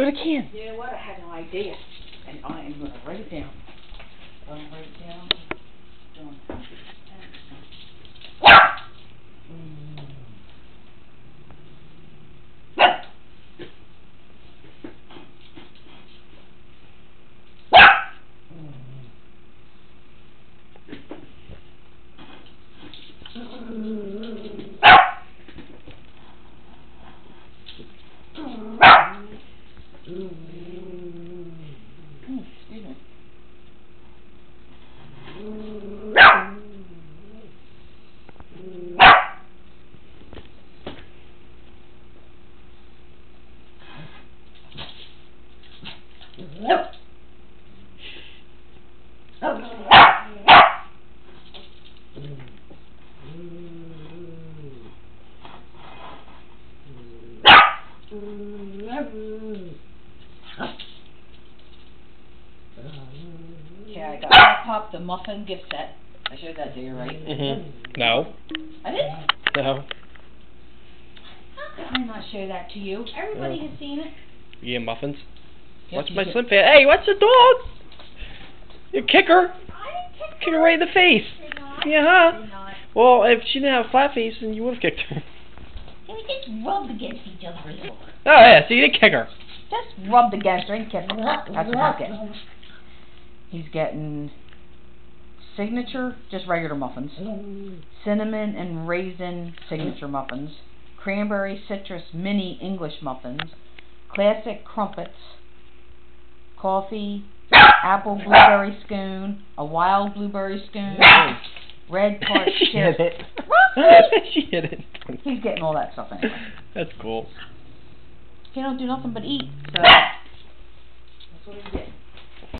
Look at the can. You know what? I had an idea, and I am going to write it down. I'm going to write it down. Excuse me. Okay, I got Hot Pop the muffin gift set. I showed that to you, right? No. I didn't? No. How could I not show that to you? Everybody has seen it. You get muffins? Yep, Watch you my did. Slim Fit. Hey, watch the dog! You kick her! I didn't Kick her right in the face! Did not. Yeah, huh? Did not. Well, if she didn't have a flat face, then you would have kicked her. Can we just rub against each other? Oh, yeah, so you didn't kick her. Just rubbed against her and kissed her. That's what he's getting. He's getting signature, just regular muffins. Cinnamon and raisin signature muffins. Cranberry citrus mini English muffins. Classic crumpets. Coffee. Apple blueberry spoon. A wild blueberry spoon. Red tart She hit chips. it. She hit it. He's getting all that stuff anyway. That's cool. He don't do nothing but eat, so that's what he's getting.